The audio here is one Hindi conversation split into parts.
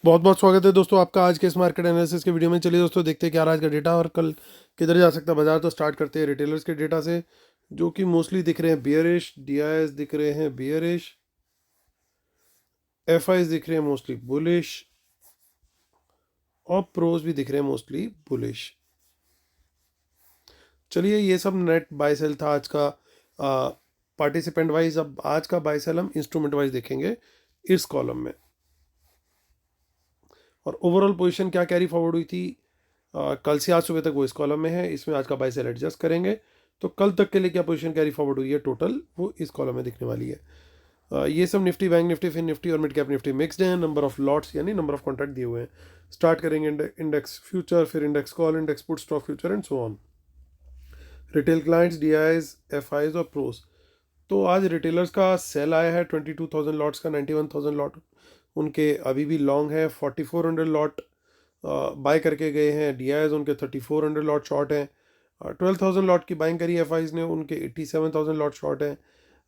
बहुत बहुत स्वागत है दोस्तों आपका आज के इस मार्केट एनालिसिस के वीडियो में। चलिए दोस्तों देखते हैं क्या आज का डेटा और कल किधर जा सकता है बाजार। तो स्टार्ट करते हैं रिटेलर्स के डेटा से, जो कि मोस्टली दिख रहे हैं बियरिश। डीआईएस दिख रहे हैं बियरिश, एफआईज दिख रहे हैं मोस्टली बुलिश, और प्रोज भी दिख रहे हैं मोस्टली बुलिश। चलिए ये सब नेट बाय सेल था आज का पार्टिसिपेंट वाइज। अब आज का बाय सेल हम इंस्ट्रूमेंट वाइज देखेंगे इस कॉलम में। और ओवरऑल पोजीशन क्या कैरी फॉरवर्ड हुई थी कल से आज सुबह तक, वो इस कॉलम में है। इसमें आज का बाय सेल एडजस्ट करेंगे तो कल तक के लिए क्या पोजीशन कैरी फॉरवर्ड हुई है टोटल, वो इस कॉलम में दिखने वाली है। ये सब Nifty, bank Nifty, fin Nifty और मिड कैप निफ्टी मिक्स्ड हैं। नंबर ऑफ लॉट्स यानी नंबर ऑफ कॉन्ट्रैक्ट दिए हुए हैं। स्टार्ट करेंगे इंडेक्स फ्यूचर, फिर index call, index put, stock future and so on. Retail clients, DIs, FIs और प्रोस। तो आज रिटेलर्स का सेल आया है 22,000 लॉट्स का, 91,000 लॉट उनके अभी भी लॉन्ग है। 4,400 लॉट बाय करके गए हैं। डीआईज उनके 3,400 लॉट शॉर्ट हैं। 12,000 लॉट की बाइंग करी एफआईज ने, उनके 87,000 लॉट शॉर्ट हैं।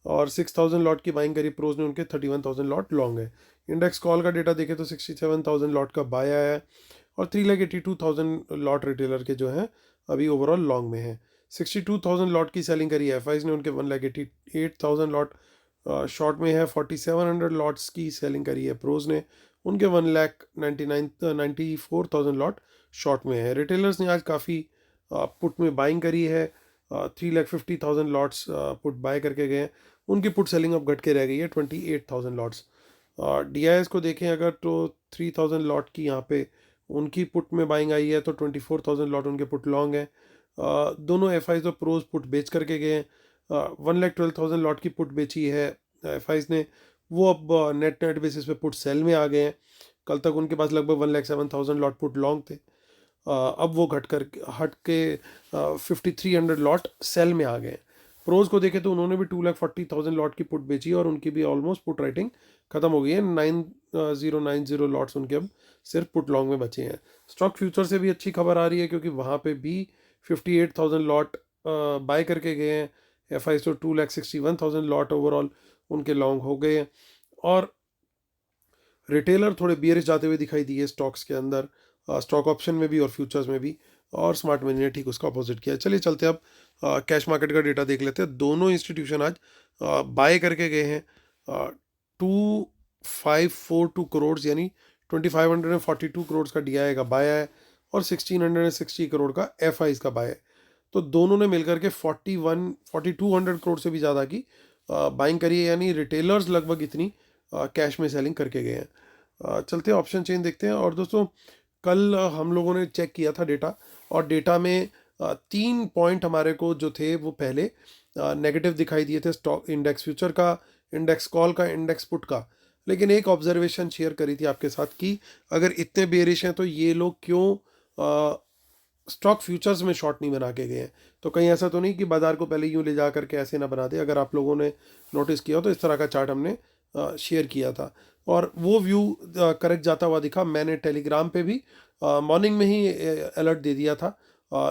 और 6,000 लॉट की बाइंग करी प्रोज ने, उनके 31,000 लॉट लॉन्ग है। इंडेक्स कॉल का डेटा देखें तो 67,000 लॉट का बाय आया है और 3,82,000 लॉट रिटेलर के जो हैं अभी ओवरऑल लॉन्ग में है। 62,000 लॉट की सेलिंग करी एफआईज ने, उनके 1,88,000 लॉट शॉर्ट में है। 4,700 लॉट्स की सेलिंग करी है प्रोज ने, उनके 1,94,000 लॉट शॉर्ट में है। रिटेलर्स ने आज काफ़ी पुट में बाइंग करी है। 3,50,000 लॉट्स पुट बाय करके गए हैं। उनकी पुट सेलिंग अब घट के रह गई है 28,000 लॉट्स। डीआईएस को देखें अगर तो 3,000 लॉट की यहाँ पे उनकी पुट में बाइंग आई है, तो 24,000 लॉट उनके पुट लॉन्ग है। दोनों एफआईज और प्रोज पुट बेच करके गए हैं। 1,12,000 लॉट की पुट बेची है एफआईज ने, वो अब नेट नेट बेसिस पे पुट सेल में आ गए हैं। कल तक उनके पास लगभग 1,07,000 लॉट पुट लॉन्ग थे। अब वो हट के 5,300 लॉट सेल में आ गए। प्रोज को देखें तो उन्होंने भी 2,40,000 लॉट की पुट बेची और उनकी भी ऑलमोस्ट पुट राइटिंग खत्म हो गई है। 9,090 लॉट्स उनके अब सिर्फ पुट लॉन्ग में बचे हैं। स्टॉक फ्यूचर से भी अच्छी खबर आ रही है, क्योंकि वहाँ पे भी 58,000 लॉट बाय करके गए हैं एफआई। तो 2,61,000 लॉट ओवरऑल उनके लॉन्ग हो गए हैं। और रिटेलर थोड़े बियरिश जाते हुए दिखाई दिए स्टॉक्स के अंदर, स्टॉक ऑप्शन में भी और फ्यूचर्स में भी। और स्मार्ट मनी ने ठीक उसका अपोजिट किया। चलिए चलते अब कैश मार्केट का डेटा देख लेते हैं। दोनों इंस्टीट्यूशन आज बाय करके गए हैं 2,542 करोड़ यानी 2,542 करोड़ का डीआई का बाय है और 1,660 करोड़ का एफआईज का बाय है। तो दोनों ने मिलकर के 4,200 करोड़ से भी ज़्यादा की बाइंग करी है, यानी रिटेलर्स लगभग इतनी कैश में सेलिंग करके गए हैं। चलते हैं ऑप्शन चेन देखते हैं। और दोस्तों कल हम लोगों ने चेक किया था डेटा, और डेटा में 3 पॉइंट हमारे को जो थे वो पहले नेगेटिव दिखाई दिए थे, स्टॉक इंडेक्स फ्यूचर का, इंडेक्स कॉल का, इंडेक्स पुट का। लेकिन एक ऑब्जर्वेशन शेयर करी थी आपके साथ कि अगर इतने बेरिश हैं तो ये लोग क्यों स्टॉक फ्यूचर्स में शॉर्ट नहीं बना के गए हैं। तो कहीं ऐसा तो नहीं कि बाजार को पहले यूँ ले जा करके ऐसे ना बना दे। अगर आप लोगों ने नोटिस किया हो तो इस तरह का चार्ट हमने शेयर किया था और वो व्यू करेक्ट जाता हुआ दिखा। मैंने टेलीग्राम पे भी मॉर्निंग में ही अलर्ट दे दिया था,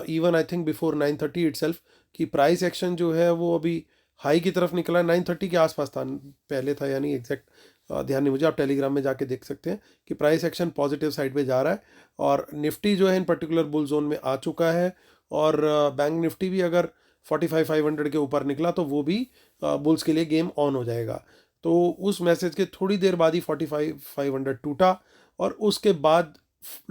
even I think before 9:30 itself, कि प्राइस एक्शन जो है वो अभी हाई की तरफ निकला है। 9:30 के आसपास था पहले था, यानी एग्जैक्ट ध्यान नहीं मुझे, आप टेलीग्राम में जाके देख सकते हैं कि प्राइस एक्शन पॉजिटिव साइड पे जा रहा है। और निफ्टी जो है इन पर्टिकुलर बुल जोन में आ चुका है। और बैंक निफ्टी भी अगर 45,500 के ऊपर निकला तो वो भी बुल्स के लिए गेम ऑन हो जाएगा। तो उस मैसेज के थोड़ी देर बाद ही 45,500 टूटा और उसके बाद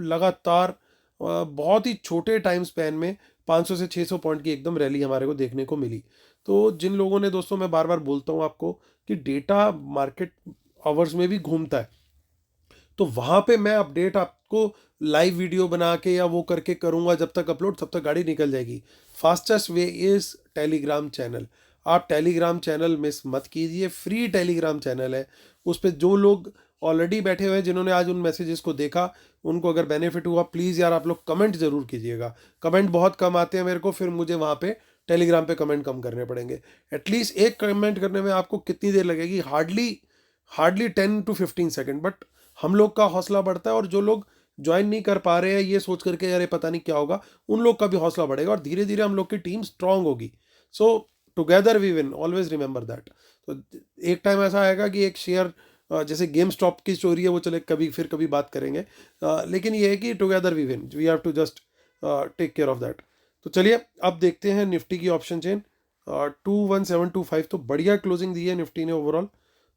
लगातार बहुत ही छोटे टाइम स्पैन में 500 से 600 पॉइंट की एकदम रैली हमारे को देखने को मिली। तो जिन लोगों ने, दोस्तों मैं बार बार बोलता हूँ आपको कि डेटा मार्केट आवर्स में भी घूमता है, तो वहाँ पे मैं अपडेट आपको लाइव वीडियो बना के या वो करके करूँगा, जब तक अपलोड तब तक गाड़ी निकल जाएगी। Fastest way is Telegram channel. आप टेलीग्राम चैनल मिस मत कीजिए, फ्री टेलीग्राम चैनल है। उस पर जो लोग ऑलरेडी बैठे हुए हैं, जिन्होंने आज उन मैसेजेस को देखा, उनको अगर बेनिफिट हुआ, प्लीज़ यार आप लोग कमेंट ज़रूर कीजिएगा। कमेंट बहुत कम आते हैं मेरे को, फिर मुझे वहाँ पे टेलीग्राम पे कमेंट कम करने पड़ेंगे। एटलीस्ट एक कमेंट करने में आपको कितनी देर लगेगी? Hardly 10 to 15 second. बट हम लोग का हौसला बढ़ता है, और जो लोग ज्वाइन नहीं कर पा रहे हैं ये सोच करके अरे पता नहीं क्या होगा, उन लोग का भी हौसला बढ़ेगा और धीरे धीरे हम लोग की टीम स्ट्रांग होगी। So together we win, always remember that. तो एक टाइम ऐसा आएगा कि एक शेयर जैसे गेम स्टॉप की स्टोरी है वो चले कभी फिर कभी बात करेंगे, लेकिन ये है कि together we win, we have to just take care of that. तो चलिए अब देखते हैं निफ्टी की ऑप्शन चेन। 21725 तो बढ़िया क्लोजिंग दी है निफ्टी ने ओवरऑल,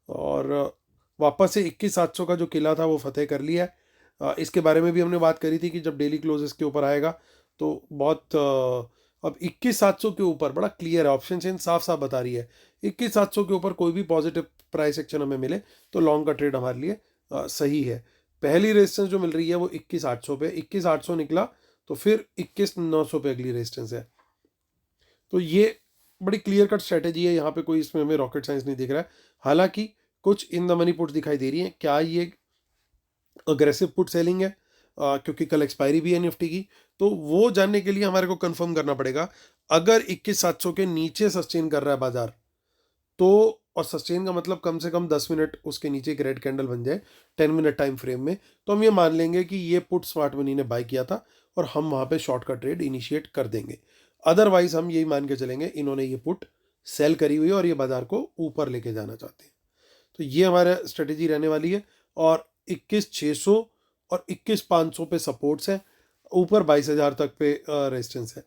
और वापस से 21,700 का जो किला था वो फतेह कर लिया है। इसके बारे में भी हमने बात करी थी कि जब डेली क्लोजेस के ऊपर आएगा तो बहुत अब 21,700 के ऊपर बड़ा क्लियर है, ऑप्शन चेन साफ साफ बता रही है 21,700 के ऊपर कोई भी पॉजिटिव प्राइस एक्शन हमें मिले तो लॉन्ग का ट्रेड हमारे लिए सही है। पहली रेजिस्टेंस जो मिल रही है वो 21,800 पे, 21,800 निकला तो फिर 21,900 पे अगली रेजिस्टेंस है। तो ये बड़ी क्लियर कट स्ट्रेटेजी है, यहाँ पे कोई इसमें हमें रॉकेट साइंस नहीं दिख रहा है। हालांकि कुछ इन द मनी पुट्स दिखाई दे रही हैं, क्या ये अग्रेसिव पुट सेलिंग है? क्योंकि कल एक्सपायरी भी है निफ्टी की, तो वो जानने के लिए हमारे को कंफर्म करना पड़ेगा। अगर 21,700 के नीचे सस्टेन कर रहा है बाजार तो, और सस्टेन का मतलब कम से कम 10 मिनट उसके नीचे एक रेड कैंडल बन जाए 10 मिनट टाइम फ्रेम में, तो हम ये मान लेंगे कि ये पुट स्मार्ट मनी ने बाय किया था और हम वहाँ पे शॉर्ट का ट्रेड इनिशिएट कर देंगे। अदरवाइज हम यही मान के चलेंगे इन्होंने ये पुट सेल करी हुई है और ये बाजार को ऊपर लेके जाना चाहते हैं। तो ये हमारा स्ट्रेटेजी रहने वाली है। और 21,600 और 21,500 पे सपोर्ट्स हैं, ऊपर 22,000 तक पे रेजिस्टेंस है।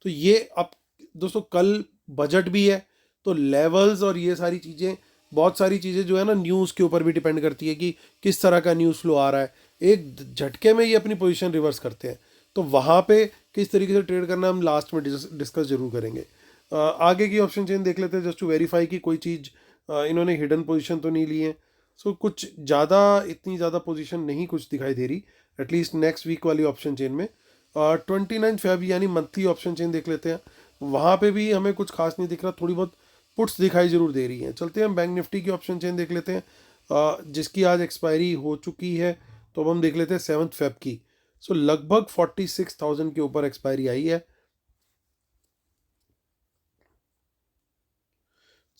तो ये अब दोस्तों कल बजट भी है, तो लेवल्स और ये सारी चीज़ें, बहुत सारी चीज़ें जो है ना न्यूज़ के ऊपर भी डिपेंड करती है कि किस तरह का न्यूज़ फ्लो आ रहा है। एक झटके में ये अपनी पोजीशन रिवर्स करते हैं, तो वहाँ पे किस तरीके से ट्रेड करना हम लास्ट में डिस्कस जरूर करेंगे। आगे की ऑप्शन चेन देख लेते हैं जस्ट टू वेरीफाई कि कोई चीज़ इन्होंने हिडन पोजीशन तो नहीं ली है। सो कुछ ज़्यादा, इतनी ज़्यादा पोजीशन नहीं कुछ दिखाई दे रही, एटलीस्ट नेक्स्ट वीक वाली ऑप्शन चेन में। 29 फेब यानी मंथली ऑप्शन चेन देख लेते हैं, वहाँ पे भी हमें कुछ खास नहीं दिख रहा, थोड़ी बहुत पुट्स दिखाई जरूर दे रही हैं। चलते हैं हम बैंक निफ्टी की ऑप्शन चेन देख लेते हैं, जिसकी आज एक्सपायरी हो चुकी है, तो अब हम देख लेते हैं 7 फेब की। सो लगभग 46,000 के ऊपर एक्सपायरी आई है।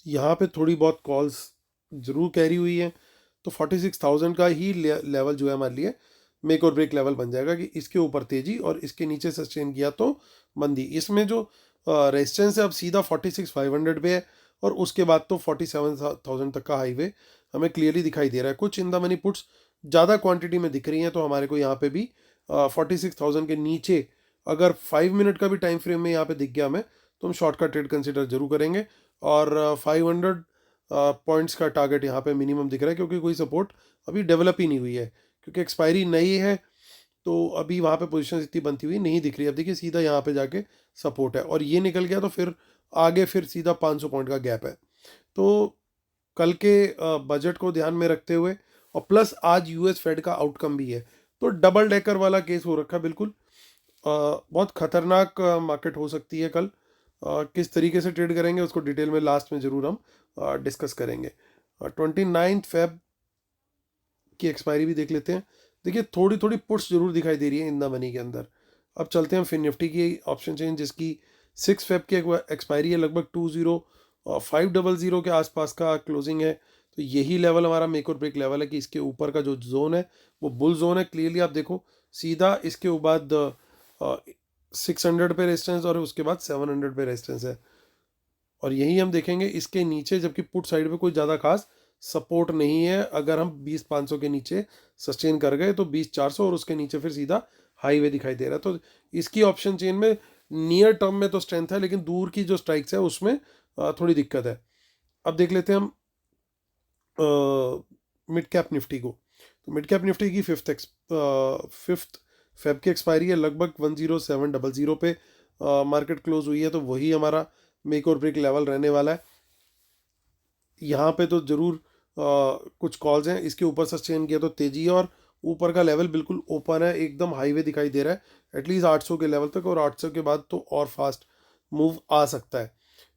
यहाँ पे थोड़ी बहुत कॉल्स जरूर कैरी हुई है, तो 46,000 का ही लेवल जो है हमारे लिए मेक और ब्रेक लेवल बन जाएगा कि इसके ऊपर तेजी और इसके नीचे सस्टेन किया तो मंदी। इसमें जो रेजिस्टेंस है अब सीधा 46,500 पे है और उसके बाद तो 47,000 तक का हाईवे हमें क्लियरली दिखाई दे रहा है। कुछ इन द मनी पुट्स ज़्यादा क्वांटिटी में दिख रही हैं, तो हमारे को यहाँ पे भी 46,000 के नीचे अगर 5 मिनट का भी टाइम फ्रेम में यहाँ पे दिख गया हमें, तो हम शॉर्ट का ट्रेड कंसिडर जरूर करेंगे। और 500 पॉइंट्स का टारगेट यहाँ पे मिनिमम दिख रहा है, क्योंकि कोई सपोर्ट अभी डेवलप ही नहीं हुई है, क्योंकि एक्सपायरी नई है तो अभी वहाँ पे पोजीशन इतनी बनती हुई नहीं दिख रही। अब देखिए सीधा यहाँ पे जाके सपोर्ट है और ये निकल गया तो फिर आगे फिर सीधा 500 पॉइंट का गैप है। तो कल के बजट को ध्यान में रखते हुए और प्लस आज यूएस फेड का आउटकम भी है, तो डबल डेकर वाला केस हो रखा है बिल्कुल। बहुत खतरनाक मार्केट हो सकती है कल। किस तरीके से ट्रेड करेंगे उसको डिटेल में लास्ट में ज़रूर हम डिस्कस करेंगे। 29 फेब की एक्सपायरी भी देख लेते हैं। देखिए थोड़ी थोड़ी पुट्स जरूर दिखाई दे रही है इन द मनी के अंदर। अब चलते हैं फिर निफ्टी की ऑप्शन चेन, जिसकी 6 फेब की एक्सपायरी है, लगभग 20,500 के आसपास का क्लोजिंग है। तो यही लेवल हमारा मेक और ब्रेक लेवल है कि इसके ऊपर का जो जोन है वो बुल जोन है। क्लियरली आप देखो सीधा इसके बाद 600 पे रेजिस्टेंस और उसके बाद 700 पे रेजिस्टेंस है, और यही हम देखेंगे इसके नीचे, जबकि पुट साइड पे कोई ज़्यादा खास सपोर्ट नहीं है। अगर हम 20,500 के नीचे सस्टेन कर गए तो 20,400 और उसके नीचे फिर सीधा हाईवे दिखाई दे रहा है। तो इसकी ऑप्शन चेन में नियर टर्म में तो स्ट्रेंथ है, लेकिन दूर की जो स्ट्राइक्स है उसमें थोड़ी दिक्कत है। अब देख लेते हैं हम मिड कैप निफ्टी को। तो मिड कैप निफ्टी की फिफ्थ फेब की एक्सपायरी है, लगभग 10700 पे मार्केट क्लोज हुई है, तो वही हमारा मेक और ब्रेक लेवल रहने वाला है। यहाँ पे तो ज़रूर कुछ कॉल्स हैं, इसके ऊपर सस्टेन किया तो तेजी है और ऊपर का लेवल बिल्कुल ओपन है, एकदम हाईवे दिखाई दे रहा है एटलीस्ट 800 के लेवल तक, और 800 के बाद तो और फास्ट मूव आ सकता है।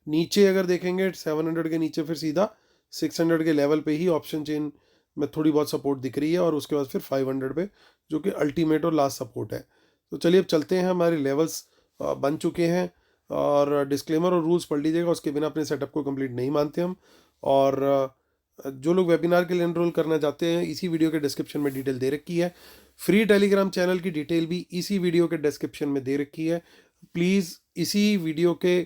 नीचे अगर देखेंगे 700 के नीचे फिर सीधा 600 के लेवल पे ही ऑप्शन चेन में थोड़ी बहुत सपोर्ट दिख रही है, और उसके बाद फिर 500 पे जो कि अल्टीमेट और लास्ट सपोर्ट है। तो चलिए अब चलते हैं, हमारे लेवल्स बन चुके हैं, और डिस्क्लेमर और रूल्स पढ़ लीजिएगा, उसके बिना अपने सेटअप को कंप्लीट नहीं मानते हम। और जो लोग वेबिनार के लिए एनरोल करना चाहते हैं, इसी वीडियो के डिस्क्रिप्शन में डिटेल दे रखी है। फ्री टेलीग्राम चैनल की डिटेल भी इसी वीडियो के डिस्क्रिप्शन में दे रखी है। प्लीज़ इसी वीडियो के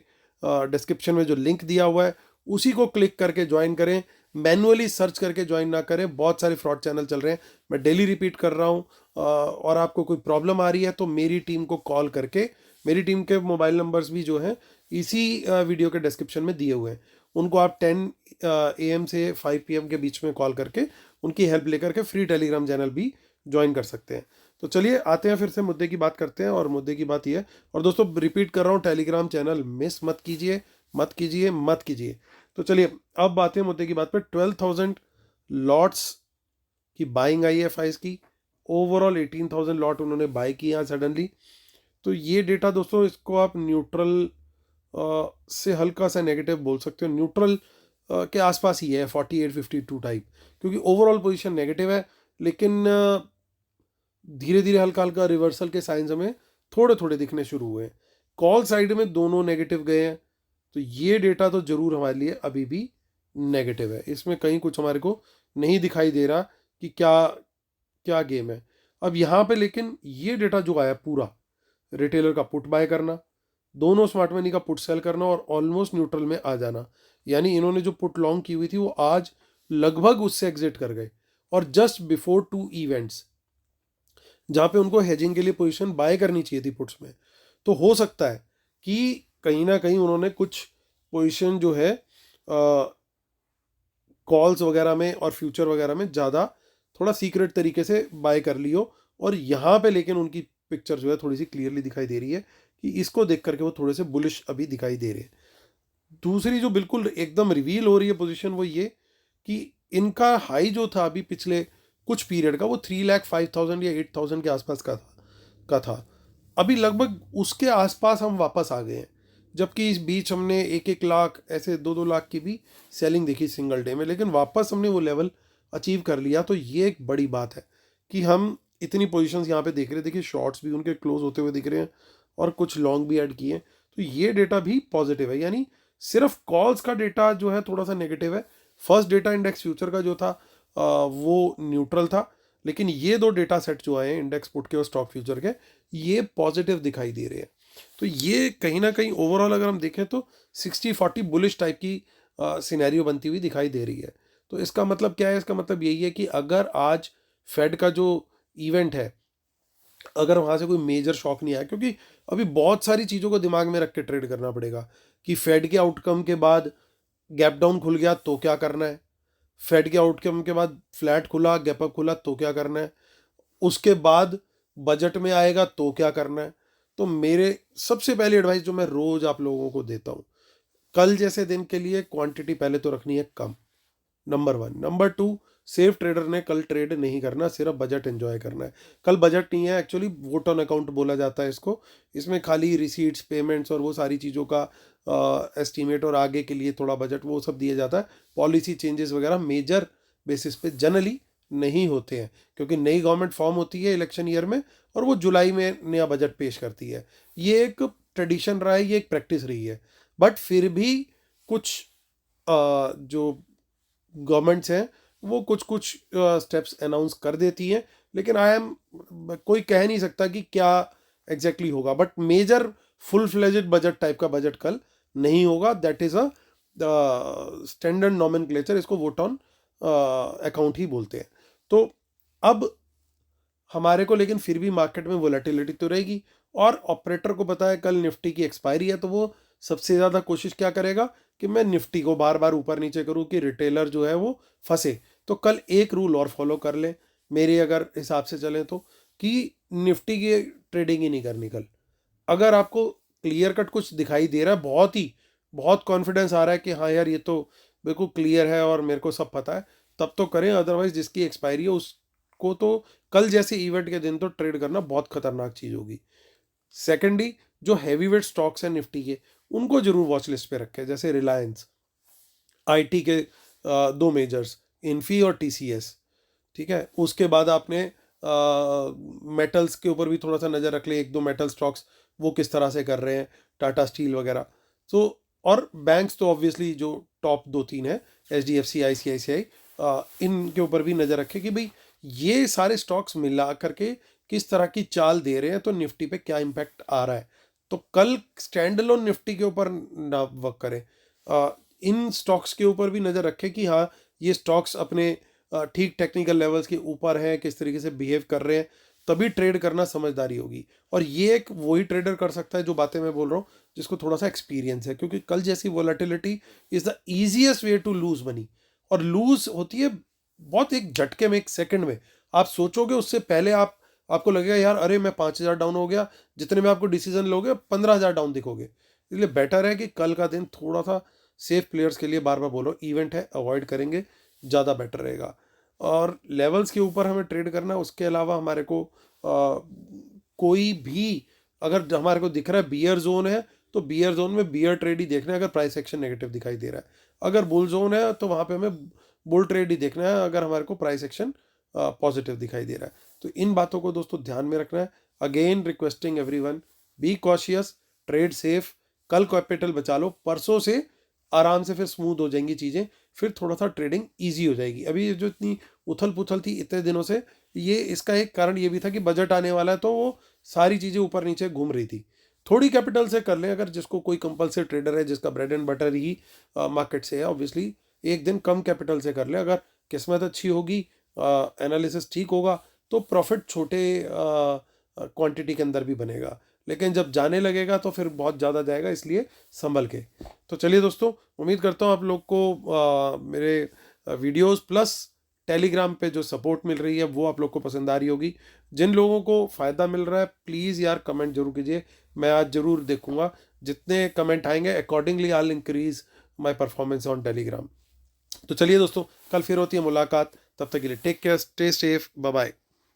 डिस्क्रिप्शन में जो लिंक दिया हुआ है उसी को क्लिक करके ज्वाइन करें, मैनुअली सर्च करके ज्वाइन ना करें, बहुत सारे फ्रॉड चैनल चल रहे हैं। मैं डेली रिपीट कर रहा हूँ। और आपको कोई प्रॉब्लम आ रही है तो मेरी टीम को कॉल करके, मेरी टीम के मोबाइल नंबर्स भी जो हैं इसी वीडियो के डिस्क्रिप्शन में दिए हुए हैं, उनको आप 10 AM से 5 PM के बीच में कॉल करके उनकी हेल्प लेकर के फ्री टेलीग्राम चैनल भी ज्वाइन कर सकते हैं। तो चलिए आते हैं, फिर से मुद्दे की बात करते हैं। और मुद्दे की बात ये है, और दोस्तों रिपीट कर रहा हूँ, टेलीग्राम चैनल मिस मत कीजिए, मत कीजिए, मत कीजिए। तो चलिए अब आते हैं मुद्दे की बात पे। 12,000 लॉट्स की बाइंग आई है एफआईज की। ओवरऑल 18,000 लॉट उन्होंने बाई किया है सडनली। तो ये डेटा दोस्तों, इसको आप न्यूट्रल से हल्का सा नेगेटिव बोल सकते हो। न्यूट्रल के आसपास ही है, 48-52 टाइप, क्योंकि ओवरऑल पोजीशन नेगेटिव है, लेकिन धीरे धीरे हल्का हल्का रिवर्सल के साइंस हमें थोड़े थोड़े दिखने शुरू हुए हैं। कॉल साइड में दोनों नेगेटिव गए हैं, तो ये डेटा तो जरूर हमारे लिए अभी भी नेगेटिव है। इसमें कहीं कुछ हमारे को नहीं दिखाई दे रहा कि क्या क्या गेम है। अब यहाँ पे लेकिन ये डेटा जो आया पूरा, रिटेलर का पुट बाय करना, दोनों स्मार्ट मनी का पुट सेल करना और ऑलमोस्ट न्यूट्रल में आ जाना, यानी इन्होंने जो पुट लॉन्ग की हुई थी वो आज लगभग उससे एग्जिट कर गए। और जस्ट बिफोर 2 इवेंट्स जहाँ पे उनको हेजिंग के लिए पोजीशन बाय करनी चाहिए थी पुट्स में, तो हो सकता है कि कहीं ना कहीं उन्होंने कुछ पोजीशन जो है कॉल्स वगैरह में और फ्यूचर वगैरह में ज़्यादा थोड़ा सीक्रेट तरीके से बाय कर ली हो। और यहाँ पे लेकिन उनकी पिक्चर जो है थोड़ी सी क्लियरली दिखाई दे रही है कि इसको देख करके वो थोड़े से बुलिश अभी दिखाई दे रहे हैं। दूसरी जो बिल्कुल एकदम रिवील हो रही है पोजीशन, वो ये कि इनका हाई जो था अभी पिछले कुछ पीरियड का, वो 3,05,000 या 8,000 के आसपास का था। अभी लगभग उसके आसपास हम वापस आ गए हैं, जबकि इस बीच हमने 1-1 लाख, ऐसे 2-2 लाख की भी सेलिंग देखी सिंगल डे में, लेकिन वापस हमने वो लेवल अचीव कर लिया। तो ये एक बड़ी बात है कि हम इतनी पोजीशंस यहाँ पे देख रहे हैं। देखिए शॉर्ट्स भी उनके क्लोज होते हुए दिख रहे हैं और कुछ लॉन्ग भी ऐड किए हैं। तो ये डेटा भी पॉजिटिव है, यानी सिर्फ कॉल्स का डेटा जो है थोड़ा सा नेगेटिव है। फर्स्ट डेटा इंडेक्स फ्यूचर का जो था वो न्यूट्रल था, लेकिन ये दो डेटा सेट जो आए हैं इंडेक्स पुट के और स्टॉक फ्यूचर के, ये पॉजिटिव दिखाई दे रहे हैं। तो ये कहीं ना कहीं ओवरऑल अगर हम देखें तो 60-40 बुलिश टाइप की सिनेरियो बनती हुई दिखाई दे रही है। तो इसका मतलब क्या है? इसका मतलब यही है कि अगर आज फेड का जो इवेंट है, अगर वहाँ से कोई मेजर शॉक नहीं आया, क्योंकि अभी बहुत सारी चीज़ों को दिमाग में रख के ट्रेड करना पड़ेगा कि फेड के आउटकम के बाद गैप डाउन खुल गया तो क्या करना है, फेड के आउटकम के बाद फ्लैट खुला, गैप अप खुला तो क्या करना है, उसके बाद बजट में आएगा तो क्या करना है। तो मेरे सबसे पहली एडवाइस जो मैं रोज आप लोगों को देता हूँ, कल जैसे दिन के लिए क्वांटिटी पहले तो रखनी है कम, नंबर 1। नंबर 2, सेफ ट्रेडर ने कल ट्रेड नहीं करना, सिर्फ बजट एंजॉय करना है। कल बजट नहीं है, एक्चुअली वोट ऑन अकाउंट बोला जाता है इसको। इसमें खाली रिसीट्स, पेमेंट्स और वो सारी चीज़ों का एस्टीमेट और आगे के लिए थोड़ा बजट वो सब दिया जाता है। पॉलिसी चेंजेस वगैरह मेजर बेसिस पे जनरली नहीं होते हैं, क्योंकि नई गवर्नमेंट फॉर्म होती है इलेक्शन ईयर में और वो जुलाई में नया बजट पेश करती है। ये एक ट्रेडिशन रहा है, ये एक प्रैक्टिस रही है। बट फिर भी कुछ जो गवर्नमेंट्स हैं वो कुछ कुछ स्टेप्स अनाउंस कर देती हैं, लेकिन कोई कह नहीं सकता कि क्या एग्जैक्टली होगा। But major full fledged budget type का बजट कल नहीं होगा। That is a standard nomenclature, इसको वोट ऑन अकाउंट ही बोलते हैं। तो अब हमारे को लेकिन फिर भी मार्केट में वोलेटिलिटी तो रहेगी, और ऑपरेटर को पता है कल निफ्टी की एक्सपायरी है, तो वो सबसे ज़्यादा कोशिश क्या करेगा कि मैं निफ्टी को बार बार ऊपर नीचे करूँ कि रिटेलर जो है वो फंसे। तो कल एक रूल और फॉलो कर ले मेरे अगर हिसाब से चलें तो, कि निफ्टी की ट्रेडिंग ही नहीं करनी कल। अगर आपको क्लियर कट कुछ दिखाई दे रहा है, बहुत कॉन्फिडेंस आ रहा है कि हाँ यार ये तो बिल्कुल क्लियर है और मेरे को सब पता है, तब तो करें। अदरवाइज जिसकी एक्सपायरी है उसको तो कल जैसे इवेंट के दिन तो ट्रेड करना बहुत खतरनाक चीज़ होगी। सेकेंडली, जो हैवी वेट स्टॉक्स हैं निफ्टी के, उनको जरूर वॉच लिस्ट पे रखें, जैसे रिलायंस, आईटी के 2 मेजर्स, इन्फी और टीसीएस। ठीक है, उसके बाद आपने मेटल्स के ऊपर भी थोड़ा सा नज़र रख ले, 1-2 मेटल स्टॉक्स वो किस तरह से कर रहे हैं, टाटा स्टील वगैरह। तो और बैंक्स तो ऑब्वियसली जो टॉप 2-3 है, एचडीएफसी, आईसीआईसीआई, इनके ऊपर भी नज़र रखें कि भाई ये सारे स्टॉक्स मिला करके किस तरह की चाल दे रहे हैं, तो निफ्टी पे क्या इम्पैक्ट आ रहा है। तो कल स्टैंड अलोन निफ्टी के ऊपर ना वर्क करें, इन स्टॉक्स के ऊपर भी नज़र रखें कि हाँ ये स्टॉक्स अपने ठीक टेक्निकल लेवल्स के ऊपर हैं, किस तरीके से बिहेव कर रहे हैं, तभी ट्रेड करना समझदारी होगी। और ये एक वही ट्रेडर कर सकता है जो बातें मैं बोल रहा हूँ, जिसको थोड़ा सा एक्सपीरियंस है, क्योंकि कल जैसी volatility is the easiest way to lose money. और लूज होती है बहुत एक झटके में, एक सेकंड में। आप सोचोगे उससे पहले आपको लगेगा यार अरे मैं 5,000 डाउन हो गया, जितने में आपको डिसीजन लोगे 15,000 डाउन दिखोगे। इसलिए बेटर है कि कल का दिन थोड़ा सा सेफ प्लेयर्स के लिए, बार बार बोलो इवेंट है, अवॉइड करेंगे, ज़्यादा बेटर रहेगा। और लेवल्स के ऊपर हमें ट्रेड करना है, उसके अलावा हमारे को कोई भी अगर हमारे को दिख रहा है बियर जोन है, तो बियर जोन में बियर ट्रेड ही देखना है अगर प्राइस एक्शन नेगेटिव दिखाई दे रहा है। अगर बुल जोन है तो वहाँ पे हमें बुल ट्रेड ही देखना है अगर हमारे को प्राइस एक्शन पॉजिटिव दिखाई दे रहा है। तो इन बातों को दोस्तों ध्यान में रखना है। Again requesting everyone, be cautious, trade safe, कल कैपिटल बचा लो, परसों से आराम से फिर स्मूथ हो जाएंगी चीज़ें, फिर थोड़ा सा ट्रेडिंग ईजी हो जाएगी। अभी ये जो इतनी उथल पुथल थी इतने दिनों से, ये इसका एक कारण ये भी था कि बजट आने वाला है, तो वो सारी चीज़ें ऊपर नीचे घूम रही थी। थोड़ी कैपिटल से कर लें, अगर जिसको कोई कंपल्सरी ट्रेडर है जिसका bread and butter he market से है, ऑब्वियसली एक दिन कम कैपिटल से कर ले। अगर किस्मत अच्छी होगी, एनालिसिस ठीक होगा, तो प्रॉफिट छोटे क्वांटिटी के अंदर भी बनेगा। लेकिन जब जाने लगेगा तो फिर बहुत ज़्यादा जाएगा, इसलिए संभल के। तो चलिए दोस्तों, उम्मीद करता हूँ आप लोग को मेरे वीडियोस प्लस टेलीग्राम पे जो सपोर्ट मिल रही है वो आप लोग को पसंद आ रही होगी। जिन लोगों को फ़ायदा मिल रहा है प्लीज़ यार कमेंट जरूर कीजिए, मैं आज ज़रूर देखूंगा। जितने कमेंट आएंगे accordingly I will increase my performance on Telegram. तो चलिए दोस्तों, कल फिर होती है मुलाकात, तब तक के लिए take care, stay safe, bye bye.